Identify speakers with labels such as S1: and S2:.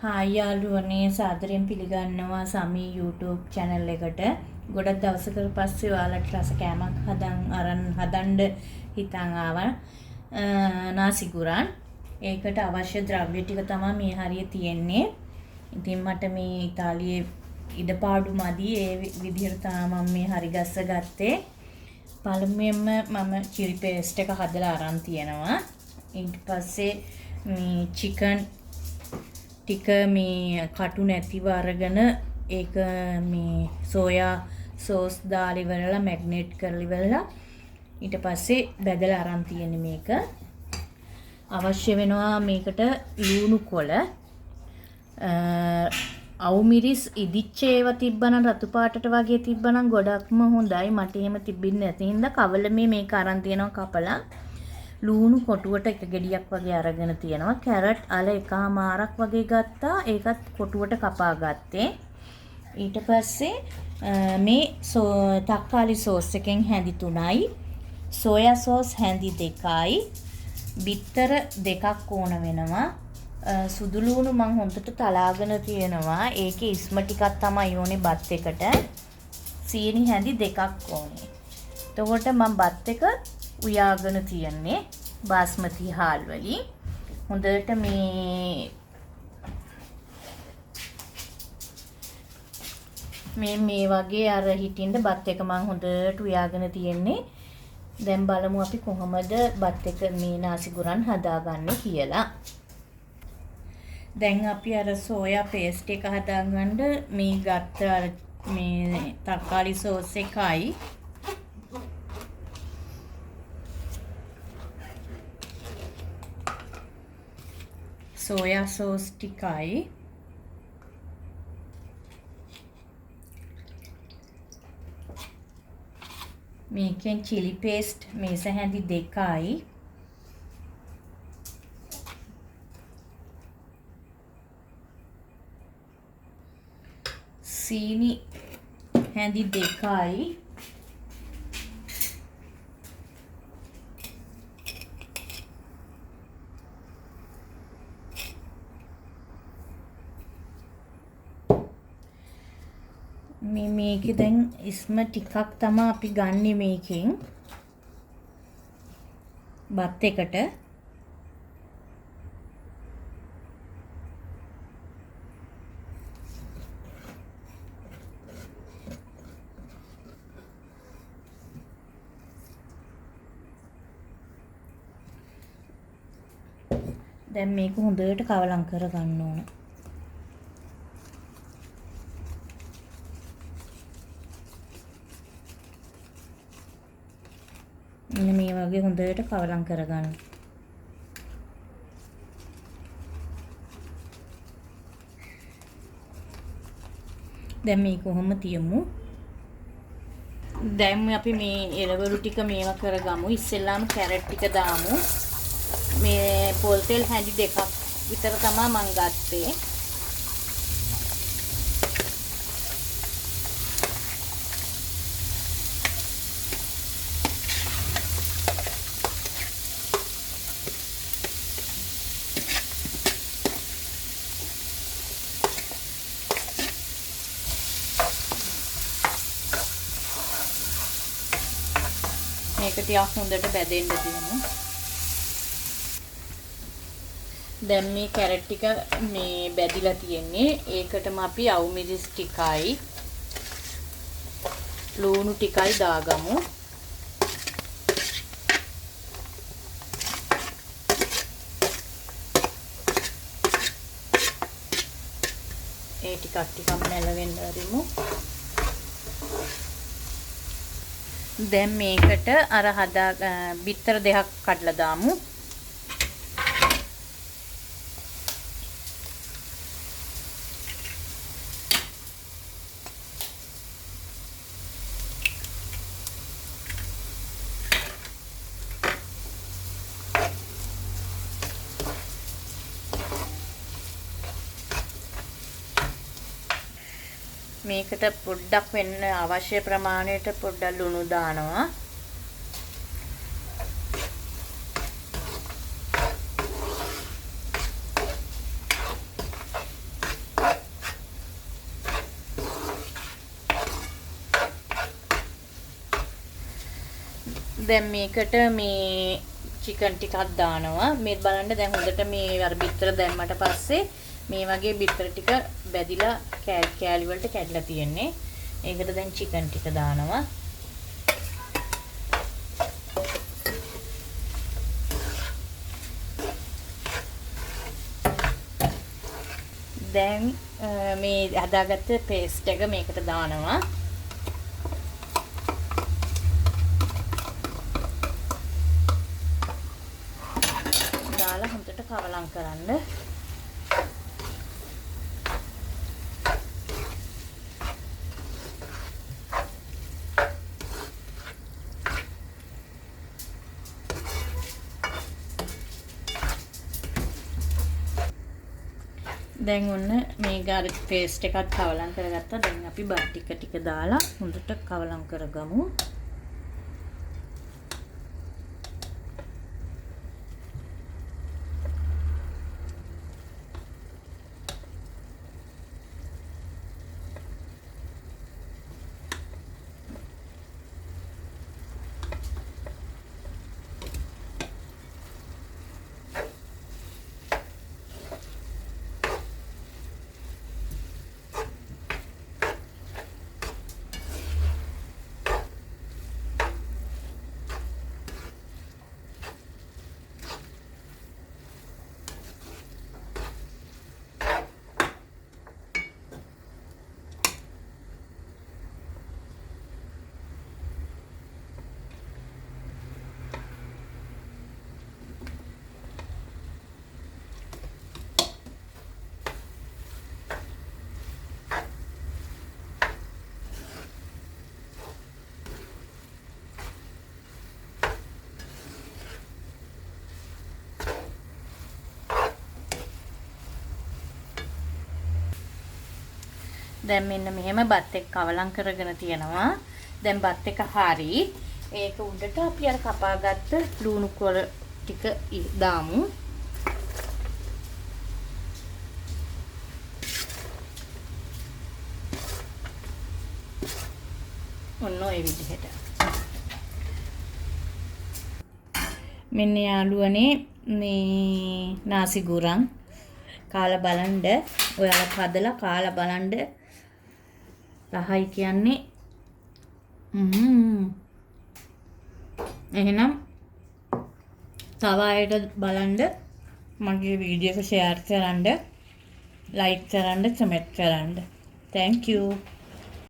S1: Hi යාළුවනේ සාදරයෙන් පිළිගන්නවා සමී YouTube channel එකට. ගොඩක් දවසකට පස්සේ ඔයාලට රස කෑමක් හදන්න හිතන් ආවා. නාසිගුරන්. ඒකට අවශ්‍ය ද්‍රව්‍ය ටික තමයි මේ හරිය තියෙන්නේ. ඉතින් මට මේ ඉතාලියේ ඉඩපාඩු මදි ඒ විදිහට තමයි මම මේ හරි ගස්ස ගත්තේ. පළමුවෙන්ම මම chili paste එක හදලා අරන් තියෙනවා. ඊට පස්සේ මේ chicken ටික මේ කටු නැතිව අරගෙන ඒක මේ සෝයා සෝස් දාලා ඉවරලා මැග්නේට් කරලා ඉවරලා ඊට පස්සේ බෙදලා අරන් තියෙන්නේ මේක. අවශ්‍ය වෙනවා මේකට ලුණු කොළ අවුමිරිස් ඉදිච්ච ඒවා තිබ්බනම් රතු පාටට වගේ තිබ්බනම් ගොඩක්ම හොඳයි. මට එහෙම තිබින්නේ නැති හින්දා කවලමේ මේක අරන් තියෙනවා කපලා. ලුණු කොටුවට එක ගෙඩියක් වගේ අරගෙන තියෙනවා. කැරට් අල එකමාරක් වගේ ගත්තා. ඒකත් කොටුවට කපා ගත්තේ. ඊට පස්සේ මේ තක්කාලි සෝස් එකෙන් හැඳි 3යි. Soya sauce හැඳි 2යි. බිත්තර 2ක් ඕන වෙනවා. සුදු ලුණු මං හොඳට තලාගෙන තියෙනවා. ඒකේ ඉස්ම ටිකක් තමයි ඕනේ බත් එකට. සීනි හැඳි 2ක් ඕනේ. එතකොට මම බත් එක උයාගෙන තියන්නේ බාස්මති හාල් වලින්. හොඳට මේ වගේ අර හිටින්ද බත් එක මම හොඳට උයාගෙන තියන්නේ. දැන් බලමු අපි කොහොමද බත් එක මේ නාසිගුරන් හදාගන්නේ කියලා. දැන් අපි අර සෝයා පේස්ට් එක හදාගන්න මේ ගත්ත අර මේ තක්කාලි සෝස් එකයි සෝයා සෝස් ටිකයි මේකෙන් chili paste මේස හැඳි 2යි සීනි හැඳි 2යි මේකේ දැන් ඉස්ම ටිකක් තමයි අපි ගන්නෙ මේකෙන් බත් එකට. දැන් මේක හොඳට කවලම් කර ගන්න ඕන. මෙන්න මේ වගේ හොඳට කවලම් කරගන්න. දැන් මේක කොහොම තියමු. දැන් අපි මේ එළවලු ටික මේවා කරගමු. ඉස්සෙල්ලාම කැරට් ටික දාමු. මේ පොල් තෙල් හැඳි 2ක් විතර තමයි මම ගත්තේ. මේක ටිකක් හොඳට බැදෙන්න දෙමු. දැන් මේ කැරට් ටික මේ බැදිලා තියෙන්නේ. ඒකටම අපි අවුමිරිස් ටිකයි ලුණු ටිකයි දාගමු. ඒ ටිකක් නැලවෙන්න හරිමු. දැන් මේකට අර බිත්තර 2ක් කඩලා දාමු. මේකට පොඩ්ඩක් වෙන්න අවශ්‍ය ප්‍රමාණයට පොඩ්ඩක් ලුණු දානවා. දැන් මේකට මේ චිකන් ටිකක් දානවා. මේ බලන්න දැන් හොඳට මේ අර බිත්තර දැම්මට පස්සේ මේ වගේ බිත්තර ටික බැදිලා කෑලි වලට කැඩලා තියෙන්නේ. ඒකට දැන් චිකන් ටික දානවා. දැන් මේ හදාගත්ත පේස්ට් එක මේකට දානවා. දාලා හොඳට කවලම් කරන්න. දැන් ඔන්න මේ ගාර්ලික් පේස්ට් එකත් කවලම් කරගත්තා. දැන් අපි බත් ටික දාලා හොඳට කවලම් කරගමු. දැන් මෙන්න මෙහෙම බත් එක කවලම් කරගෙන තියනවා. දැන් බත් එක හරි. ඒක උඩට අපි අර කපාගත්ත ලුණු කොළ ටික දාමු. ඔන්න ඔය විදිහට. මෙන්න යාළුවනේ මේ නාසි ගුරන් කාලා බලන්න. ඔයාලා හදලා කාලා බලන්න. රහයි කියන්නේ එහෙනම් තව අයට බලන්න මගේ වීඩියෝ එක ෂෙයාර් කරන්න, ලයික් කරන්න, කමෙන්ට් කරන්න. Thank you.